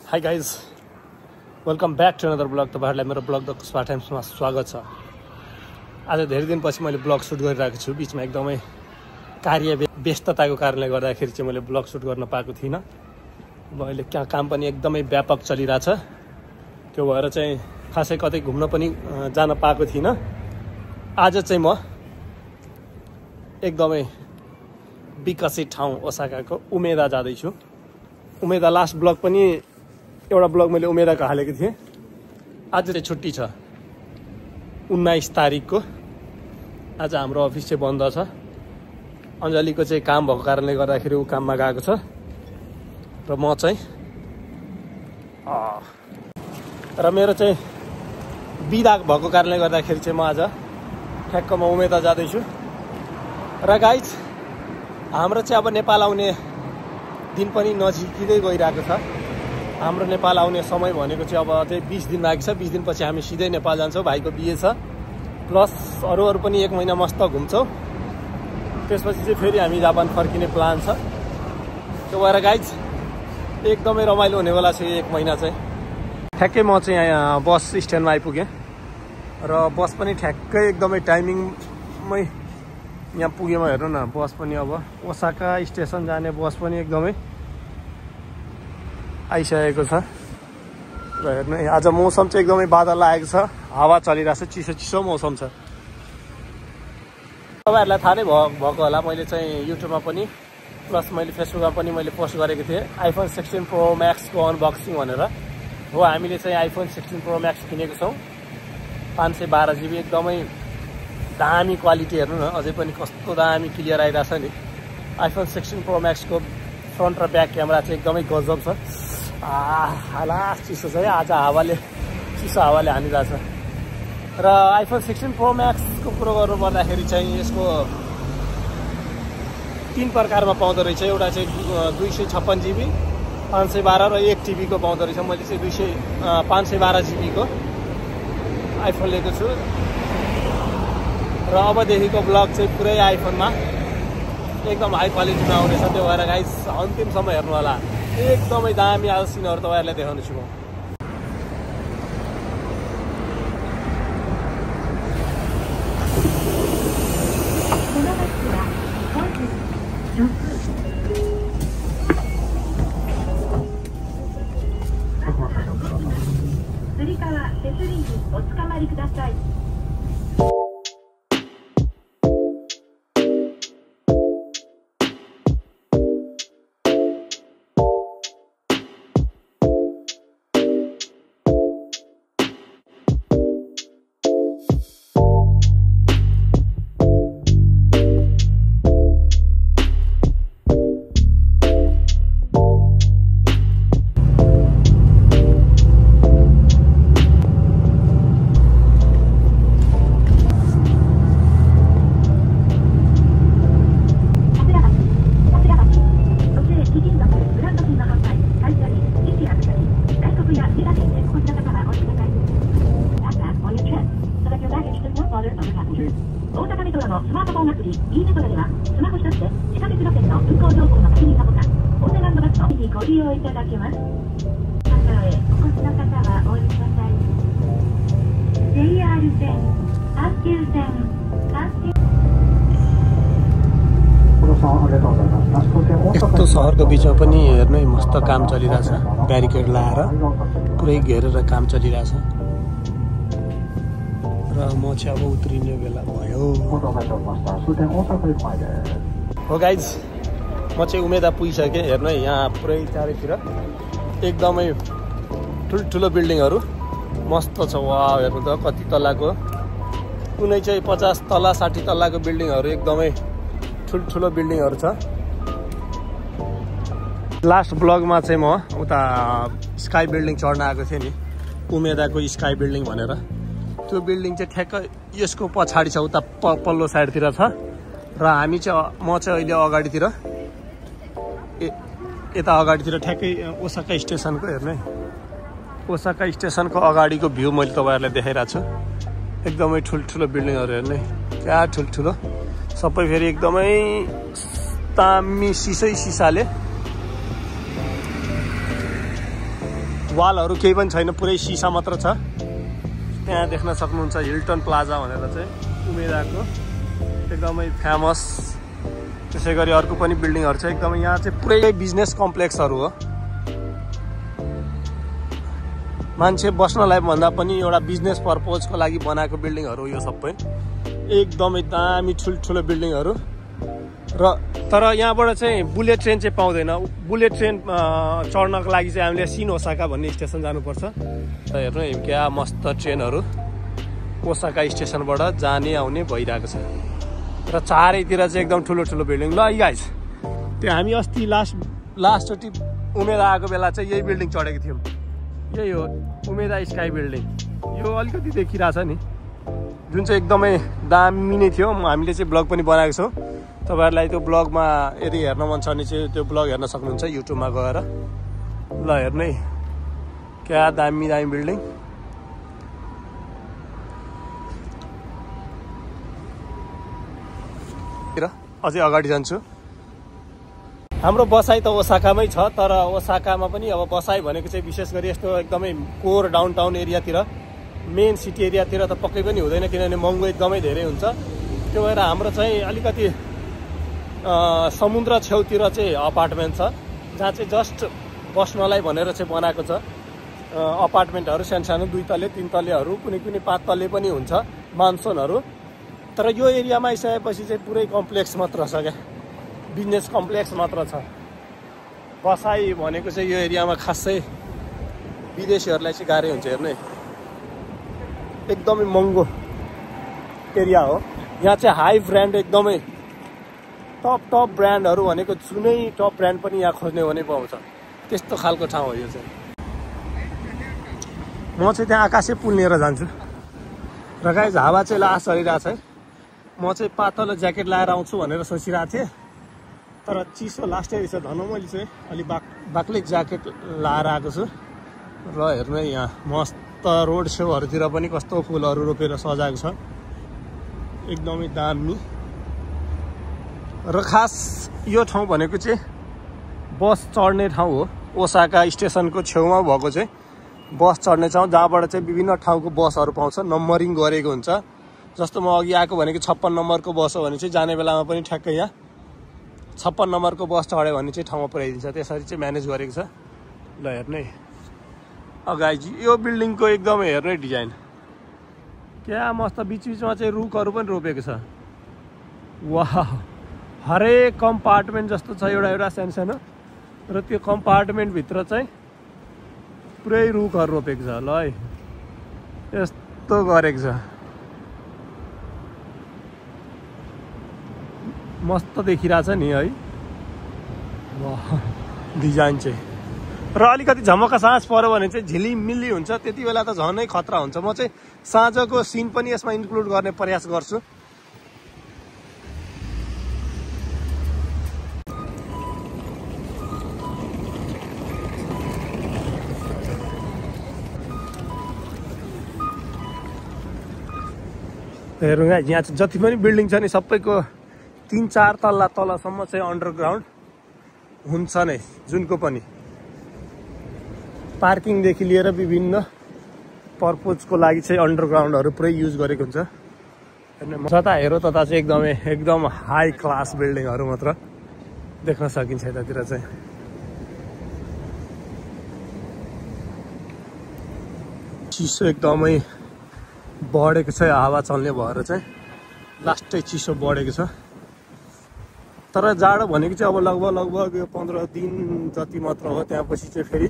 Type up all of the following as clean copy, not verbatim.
High guys, welcome back to another blog. तपाईहरुलाई मेरो blog the कुस्पा टाइम्समा स्वागत छ। आज धेरै दिनपछि मैले ब्लग सुट गरिरहेको छु। बीचमा एकदमै कार्य व्यस्तताको कारणले गर्दाखेरि चाहिँ मैले ब्लग सुट गर्न पाएको थिइनँ। अब अहिले काम पनि एकदमै व्यापक चलिरहेछ, त्यो भएर चाहिँ खासै कतै घुम्न पनि जान पाएको थिइनँ। आज चाहिँ म एकदमै विकसित ठाउँ ओसाकाको उमेदा जाँदैछु। उमेदा लास्ट ब्लग पनि एउटा ब्लग मैले उमेदाको हालेको थिएँ। आज चाहिँ छुट्टी छ, 19 तारिकको। आज हाम्रो अफिस चाहिँ बन्द छ। अञ्जलीको चाहिँ काम भएको कारणले गर्दाखेरि ऊ काममा गएको छ र म चाहिँ मेरो चाहिँ बिदा भएको कारणले गर्दाखेरि चाहिँ म आज ठ्याक्क म उमेदा जाँदैछु। र गाइज, हाम्रो चाहिँ अब नेपाल आउने दिन पनि नजिकै गइरहेको छ। हाम्रो नेपाल आउने समय भनेको चाहिँ अब अझै 20 दिन बाँकी छ। 20 दिनपछि हामी सिधै नेपाल जान्छौँ। भाइको बिहे छ, प्लस अरू पनि 1 महिना मस्त घुम्छौँ। त्यसपछि चाहिँ फेरि हामी जापान फर्किने प्लान छ। त्यो भएर गाइज एकदमै रमाइलो हुनेवाला छ यो 1 महिना चाहिँ। ठ्याक्कै म चाहिँ यहाँ बस स्ट्यान्डमा आइपुगेँ र बस पनि ठ्याक्कै एकदमै टाइमिङमै यहाँ पुगेमा। हेर्नु न, बस पनि अब ओसाका स्टेसन जाने बस पनि एकदमै आइसकेको छ। र हेर्नु, आज मौसम चाहिँ एकदमै बादल आएको छ, हावा चलिरहेको छ, चिसो चिसो मौसम छ। तपाईँहरूलाई थाहा नै भएको होला, मैले चाहिँ युट्युबमा पनि प्लस मैले फेसबुकमा पनि मैले पोस्ट गरेको थिएँ आइफोन 16 प्रो म्याक्सको अनबक्सिङ भनेर। हो, हामीले चाहिँ आइफोन 16 प्रो म्याक्स किनेको छौँ। 512 GB एकदमै दामी क्वालिटी। हेर्नु न, अझै पनि कस्तो दामी क्लियर आइरहेछ नि। आइफोन 16 प्रो म्याक्सको फ्रन्ट र ब्याक क्यामेरा चाहिँ एकदमै गजब छ। हाला चिसो छ है, आज चिसो हावाले हानिरहेछ। र आइफोन 16 प्रो म्याक्सको कुरो गर्नुपर्दाखेरि चाहिँ यसको 3 प्रकारमा पाउँदो रहेछ। एउटा चाहिँ 256 GB, 512 र 1 TB को पाउँदो रहेछ। मैले चाहिँ 512 GB को आइफोन लिएको छु र अबदेखिको ब्लग चाहिँ पुरै आइफोनमा एकदम हाई क्वालिटीमा आउनेछ। त्यो भएर गाइस अन्तिमसम्म हेर्नु होला, एकदमै दामी आज सिनहरू तपाईँहरूलाई देखाउने छु म। यस्तो सहरको बिचमा पनि हेर्नु, मस्त काम चलिरहेछ। ब्यारिकेड लाएर पुरै घेरेर काम चलिरहेछ। र म चाहिँ अब उत्रिने बेला भयो। हो गाइज, म चाहिँ उमेदा पुगिसकेँ। हेर्नु है, यहाँ पुरै चारैतिर एकदमै ठुल्ठुलो बिल्डिङहरू मस्त छ। वाह, हेर्नु त कति तल्लाको, कुनै चाहिँ 50 तल्ला 60 तल्लाको बिल्डिङहरू, एकदमै ठुल्ठुलो बिल्डिङहरू छ। लास्ट ब्लगमा चाहिँ म उता स्काई बिल्डिङ चढ्न आएको थिएँ नि, उमेदाको स्काई बिल्डिङ भनेर। त्यो बिल्डिङ चाहिँ ठ्याक्क यसको पछाडि छ, उता पल्लो साइडतिर छ। र हामी चाहिँ म चाहिँ अहिले अगाडितिर, यता अगाडितिर ठ्याक्कै ओसाका स्टेसनको, हेर्नु है, ओसाका स्टेसनको अगाडिको भ्यू मैले तपाईँहरूलाई देखाइरहेको छु। एकदमै ठुल्ठुलो बिल्डिङहरू हेर्नु है, क्या ठुल्ठुलो, सबै फेरि एकदमै दामी सिसै सिसाले वालहरू केही पनि छैन, पुरै सिसा मात्र छ। त्यहाँ देख्न सक्नुहुन्छ हिल्टन प्लाजा भनेर चाहिँ उमेदाको एकदमै फेमस। त्यसै गरी अर्को पनि बिल्डिङहरू छ एकदमै। यहाँ चाहिँ पुरै बिजनेस कम्प्लेक्सहरू हो, मान्छे बस्नलाई भन्दा पनि एउटा बिजनेस पर्पजको लागि बनाएको बिल्डिङहरू हो यो सबै। एकदमै दामी ठुल्ठुलो बिल्डिङहरू। र तर यहाँबाट चाहिँ बुलेट ट्रेन चाहिँ पाउँदैन। बुलेट ट्रेन चढ्नको लागि चाहिँ हामीले सिन ओसाका भन्ने स्टेसन जानुपर्छ। हेर्नु क्या मस्त ट्रेनहरू ओसाका स्टेसनबाट जाने आउने भइरहेको छ। र चारैतिर चाहिँ एकदम ठुलो ठुलो बिल्डिङ। ल गाइस, त्यो हामी अस्ति लास्टचोटि उमेदा आएको बेला चाहिँ यही बिल्डिङ चढेको थियौँ। यही हो उमेदा स्काई बिल्डिङ। यो अलिकति देखिरहेछ नि, जुन चाहिँ एकदमै दामी नै थियो। हामीले चाहिँ ब्लग पनि बनाएको छौँ। तपाईँहरूलाई त्यो ब्लगमा यदि हेर्न मन छ भने चाहिँ त्यो ब्लग हेर्न सक्नुहुन्छ युट्युबमा गएर। ल हेर्नु है, क्या दामी दामी बिल्डिङ। अझै अगाडि जान्छु। हाम्रो बसाइ त ओसाकामै छ, तर ओसाकामा पनि अब बसाइ भनेको चाहिँ विशेष गरी यस्तो एकदमै कोर डाउनटाउन एरियातिर, मेन सिटी एरियातिर त पक्कै पनि हुँदैन, किनभने महँगो एकदमै धेरै हुन्छ। त्यो भएर हाम्रो चाहिँ अलिकति समुद्र छेउतिर चाहिँ अपार्टमेन्ट छ, जहाँ चाहिँ जस्ट बस्नलाई भनेर चाहिँ बनाएको छ। अपार्टमेन्टहरू सानो 2 तले 3 तलेहरू, कुनै कुनै 5 तले पनि हुन्छ, मानसोनहरू। तर यो एरियामा आइसकेपछि चाहिँ पुरै कम्प्लेक्स मात्र छ क्या, बिजनेस कम्प्लेक्स मात्र छ। बसाइ भनेको चाहिँ यो एरियामा खासै विदेशीहरूलाई चाहिँ गाह्रै हुन्छ। हेर्नु है, एकदमै महँगो एरिया हो। यहाँ चाहिँ हाई ब्रान्ड, एकदमै टप ब्रान्डहरू भनेको जुनै टप ब्रान्ड पनि यहाँ खोज्ने हो भने पाउँछ, त्यस्तो खालको ठाउँ हो यो चाहिँ। म चाहिँ त्यहाँ आकाशे पुल लिएर जान्छु। र गाइस हावा चाहिँ लास चलिरहेको छ है। म चाहिँ पातलो ज्याकेट लाएर आउँछु भनेर सोचिरहेको थिएँ, तर चिसो लास्टै रहेछ। धन मैले चाहिँ अलि बाक्लै ज्याकेट लाएर आएको छु। र हेर्नु है, यहाँ मस्त रोड छेउहरूतिर पनि कस्तो फुलहरू रोपेर सजाएको छ, एकदमै दामी। र खास यो ठाउँ भनेको चाहिँ बस चढ्ने ठाउँ हो। ओसाका स्टेसनको छेउमा भएको चाहिँ बस चढ्ने ठाउँ, जहाँबाट चाहिँ विभिन्न ठाउँको बसहरू पाउँछ, नम्बरिङ गरेको हुन्छ। जस्तो म अघि आएको भनेको 56 नम्बरको बस हो भने चाहिँ जाने बेलामा पनि ठ्याक्कै यहाँ 56 नम्बरको बस चढ्यो भने चाहिँ ठाउँमा पुर्याइदिन्छ। त्यसरी चाहिँ म्यानेज गरेको छ। ल हेर्नु है अगाडि यो बिल्डिङको एकदमै हेर्नु है डिजाइन, क्या मस्त। बिचबिचमा चाहिँ रुखहरू पनि रोपेको छ। वाह, हरेक कम्पार्टमेन्ट जस्तो छ, एउटा सानो। र त्यो कम्पार्टमेन्टभित्र चाहिँ पुरै रुखहरू रोपेको छ। ल है, यस्तो गरेको छ, मस्त देखिरहेछ नि है। वाह, डिजाइन चाहिँ। र अलिकति झमक्का साँझ पऱ्यो भने चाहिँ झिलिमिली हुन्छ, त्यति बेला त झनै खतरा हुन्छ। म चाहिँ साँझको सिन पनि यसमा इन्क्लुड गर्ने प्रयास गर्छु। हेरौँ यहाँ चाहिँ जति पनि बिल्डिङ छ नि सबैको 3-4 तल्ला तलसम्म चाहिँ अन्डरग्राउन्ड हुन्छ नै, जुनको पनि पार्किङदेखि लिएर विभिन्न पर्पजको लागि चाहिँ अन्डरग्राउन्डहरू पुरै युज गरेको हुन्छ। जता हेरौँ तता चाहिँ एकदम हाई क्लास बिल्डिङहरू मात्र देख्न सकिन्छ यतातिर चाहिँ। चिसो एकदमै बढेको छ, हावा चल्ने भएर चाहिँ लास्टै चिसो बढेको छ। तर जाडो भनेको चाहिँ अब लगभग यो 15 दिन जति मात्र हो। त्यहाँपछि चाहिँ फेरि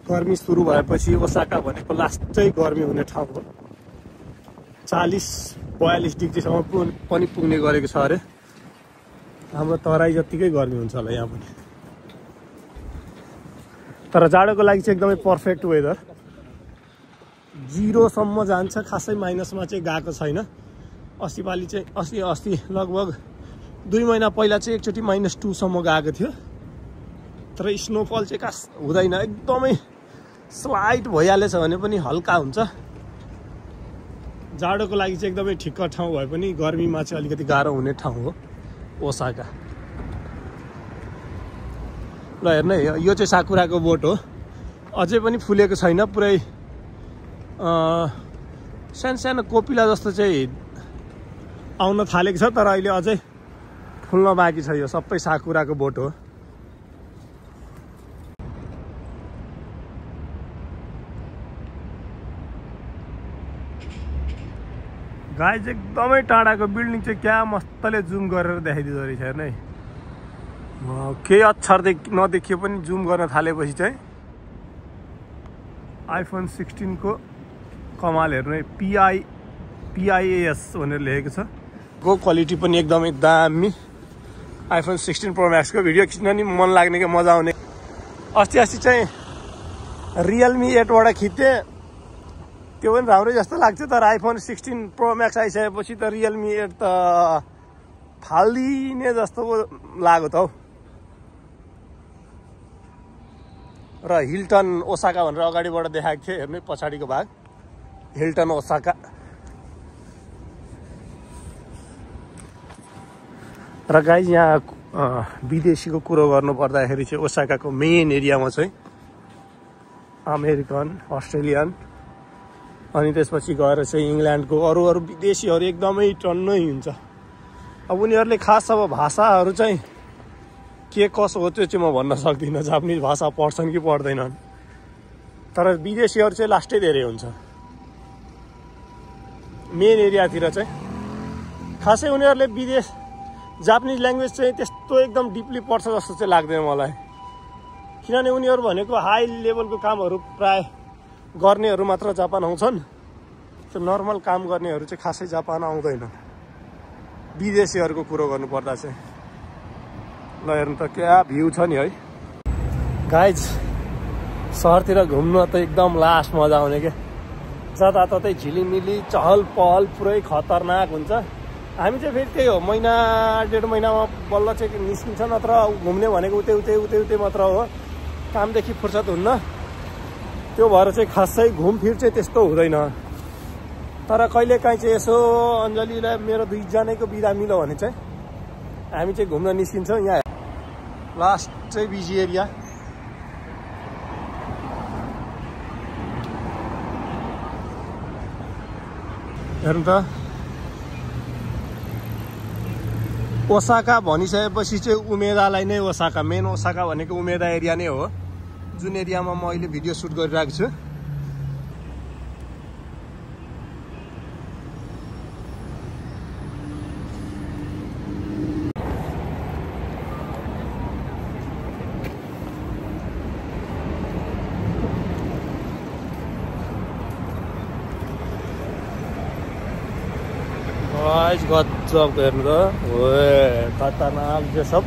गर्मी सुरु भएपछि ओसाका भनेको लास्टै गर्मी हुने ठाउँ हो। 40-42 डिग्रीसम्म पनि पुग्ने गरेको छ अरे। हाम्रो तराई जत्तिकै गर्मी हुन्छ होला यहाँ पनि। तर जाडोको लागि चाहिँ एकदमै पर्फेक्ट वेदर। 0 सम्म जान्छ, खासै माइनसमा चाहिँ गएको छैन। अस्ति लगभग 2 महिना पहिला चाहिँ एकचोटि -2 सम्म गएको थियो। तर स्नोफल चाहिँ खास हुँदैन, एकदमै स्लाइड भइहालेछ भने पनि हल्का हुन्छ। जाडोको लागि चाहिँ एकदमै ठिक्क ठाउँ भए पनि गर्मीमा चाहिँ अलिकति गाह्रो हुने ठाउँ हो ओसाका। ल हेर्नु है, यो चाहिँ साकुराको बोट हो। अझै पनि फुलेको छैन, पुरै सानो सानो कोपिला जस्तो चाहिँ आउन थालेको छ, तर अहिले अझै फुल्न बाँकी छ। यो सबै साकुराको बोट हो। गाइज एकदमै टाढाको बिल्डिङ चाहिँ क्या मस्तले जुम गरेर देखाइदिँदो रहेछ हेर्नु है। केही अक्षर नदेखियो पनि जुम गर्न थालेपछि चाहिँ आइफोन 16 को कमाल हेर्नु है। PIAS भनेर लेखेको छ। को क्वालिटी पनि एकदमै दामी। आइफोन 16 प्रो म्याक्सको भिडियो खिच्न नि मन लाग्ने कि मजा आउने। अस्ति चाहिँ रियलमी 8 बाट खिच्थेँ, त्यो पनि राम्रै जस्तो लाग्छ। तर आइफोन 16 प्रो म्याक्स आइसकेपछि त रियलमी 8 त फालिदिने जस्तो लाग्यो त हौ। र हिल्टन ओसाका भनेर अगाडिबाट देखाएको थियो हेर्नु पछाडिको भाग, हिल्टन ओसाका। र गाइज यहाँ विदेशीको कुरो गर्नु पर्दाखेरि चाहिँ ओसाकाको मेन एरियामा चाहिँ अमेरिकन, अस्ट्रेलियन, अनि त्यसपछि गएर चाहिँ इङ्ल्यान्डको अरू विदेशीहरू एकदमै टन्नै हुन्छ। अब उनीहरूले खास अब भाषाहरू चाहिँ के कसो हो त्यो चाहिँ म भन्न सक्दिनँ, जापानिज भाषा पढ्छन् कि पढ्दैनन्। तर विदेशीहरू चाहिँ लास्टै धेरै हुन्छ मेन एरियातिर चाहिँ। खासै उनीहरूले जापानिज ल्याङ्ग्वेज चाहिँ त्यस्तो एकदम डिपली पढ्छ जस्तो चाहिँ लाग्दैन मलाई, किनभने उनीहरू भनेको हाई लेभलको कामहरू प्राय गर्नेहरू मात्र जापान आउँछन्। त्यो नर्मल काम गर्नेहरू चाहिँ खासै जापान आउँदैन विदेशीहरूको कुरो गर्नुपर्दा चाहिँ। ल हेर्नु त क्या भ्यू छ नि है। गाइज सहरतिर घुम्नु त एकदम लास्ट मजा आउने क्या, जताततै झिलिमिली चहल पहल पुरै खतरनाक हुन्छ। हामी चाहिँ फेरि त्यही हो, महिना 1.5 महिनामा बल्ल चाहिँ निस्किन्छ, नत्र घुम्ने भनेको उतै मात्र हो, कामदेखि फुर्सद हुन्न। त्यो भएर चाहिँ खासै घुमफिर चाहिँ त्यस्तो हुँदैन। तर कहिलेकाहीँ चाहिँ यसो अञ्जलीलाई मेरो 2 जनाको बिदा मिल्यो भने चाहिँ हामी चाहिँ घुम्न निस्किन्छौँ। यहाँ लास्ट चाहिँ बिजी एरिया। हेर्नु त ओसाका भनिसकेपछि चाहिँ उमेदालाई नै ओसाका, मेन ओसाका भनेको उमेदा एरिया नै हो, जुन एरियामा म अहिले भिडियो सुट गरिरहेको छु। गजब हेर्नु त, खतरनाक जो सब।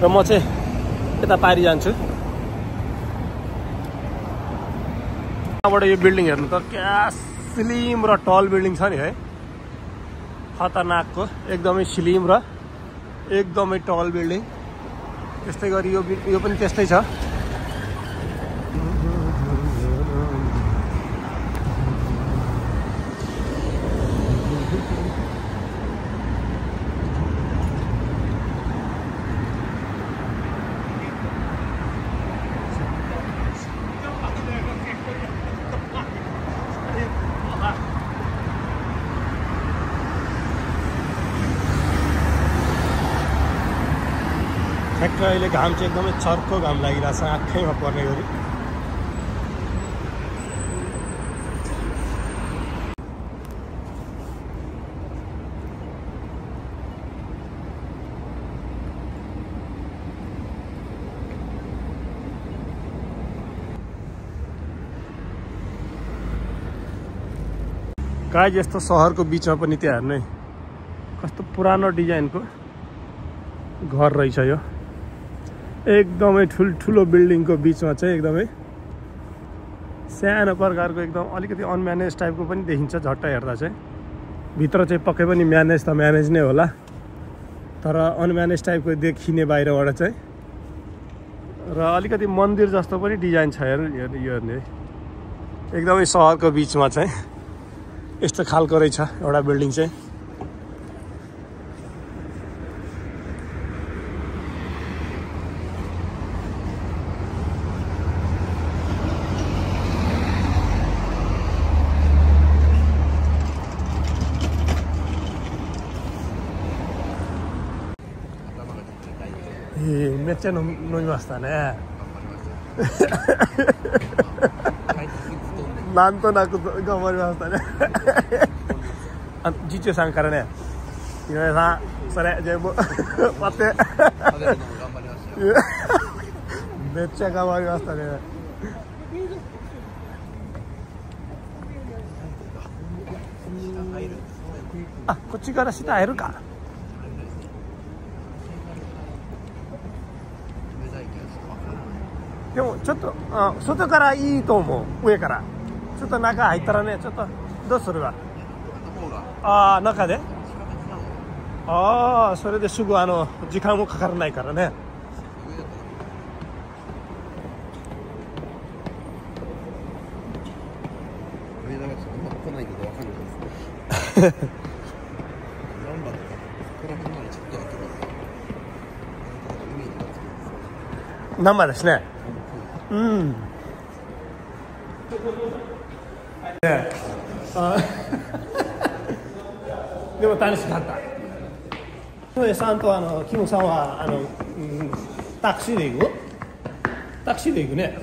र म चाहिँ यता पारी जान्छु। यहाँबाट यो बिल्डिङ हेर्नु त क्या स्लिम र टल बिल्डिङ छ नि है, खतरनाकको एकदमै स्लिम र एकदमै टल बिल्डिङ। त्यस्तै गरी यो पनि त्यस्तै छ। ठ्याक्क अहिले घाम चाहिँ एकदमै चर्को घाम लागिरहेछ आँखैमा पर्ने गरी। गाइज यस्तो सहरको बिचमा पनि त्यहाँ हेर्नु है कस्तो पुरानो डिजाइनको घर रहेछ यो, एकदमै ठुल्ठुलो बिल्डिङको बिचमा चाहिँ एकदमै सानो प्रकारको एकदम अलिकति अनम्यानेज टाइपको पनि देखिन्छ झट्ट हेर्दा चाहिँ। भित्र चाहिँ पक्कै पनि म्यानेज त म्यानेज नै होला, तर अनम्यानेज टाइपको देखिने बाहिरबाट चाहिँ। र अलिकति मन्दिर जस्तो पनि डिजाइन छ हेर्ने एकदमै सहरको बिचमा चाहिँ यस्तो खालको रहेछ एउटा बिल्डिङ चाहिँ। めっちゃ飲みましたね。なんとなく頑張りましたね。次長さんからね、井上さん、それ全部待って。めっちゃ頑張りましたね。あ、こっちから下入るか。でもちょっと外からいいと思う。上からちょっと中入ったらね、ちょっとどうするわ。ああ、中で、ああ、それですぐ時間もかからないからね。来ないけどわかんないです。ナンバーですね。うん。ねでも楽しかった。井上さんとキムさんはタクシーで行く？タクシーで行くね。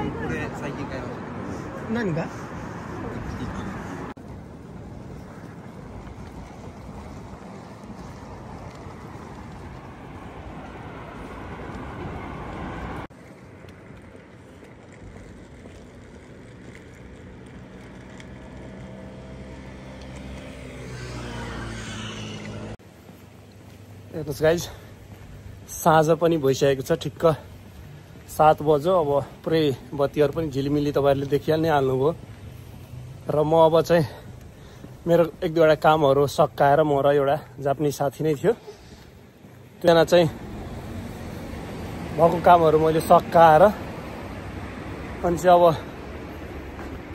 これ最近買いました。何が？हेर्नुहोस् गाइज, साँझ पनि भइसकेको छ। ठिक्क 7 बज्यो। अब पुरै बत्तीहरू पनि झिलिमिली तपाईँहरूले देखिहाल्नै हाल्नुभयो। र म अब चाहिँ मेरो 1-2वटा कामहरू सकाएर म र एउटा जापानिज साथी नै थियो, त्यहाँ चाहिँ भएको कामहरू मैले सकाएर अनि चाहिँ अब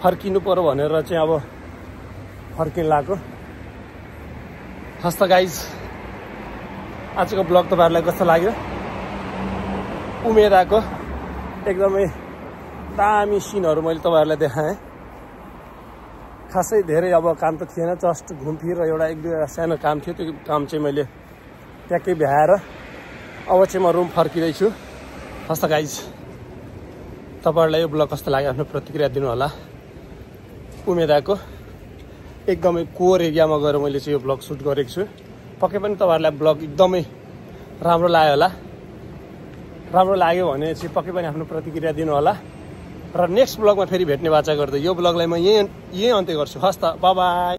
फर्किनु पर्यो भनेर चाहिँ अब फर्किन लाग्यो। हस्त गाइज, आजको ब्लग तपाईँहरूलाई कस्तो लाग्यो? उमेदाको एकदमै दामी सिनहरू मैले तपाईँहरूलाई देखाएँ। खासै धेरै अब काम त थिएन, जस्ट घुमफिर एउटा 1-2 सानो काम थियो। त्यो काम चाहिँ मैले ट्याक्कै भ्याएर अब चाहिँ म रुम फर्किँदैछु। हस्त गाइज, तपाईँहरूलाई यो ब्लग कस्तो लाग्यो आफ्नो प्रतिक्रिया दिनु होला। उमेदाको एकदमै कोर एरियामा गएर मैले चाहिँ यो ब्लग सुट गरेको छु। पक्कै पनि तपाईँहरूलाई ब्लग एकदमै राम्रो लाग्यो होला। राम्रो लाग्यो भने चाहिँ पक्कै पनि आफ्नो प्रतिक्रिया दिनु होला। र नेक्स्ट ब्लगमा फेरि भेट्ने बाचा गर्दै यो ब्लगलाई म यही अन्त्य गर्छु। हस् त, बाइ बाइ।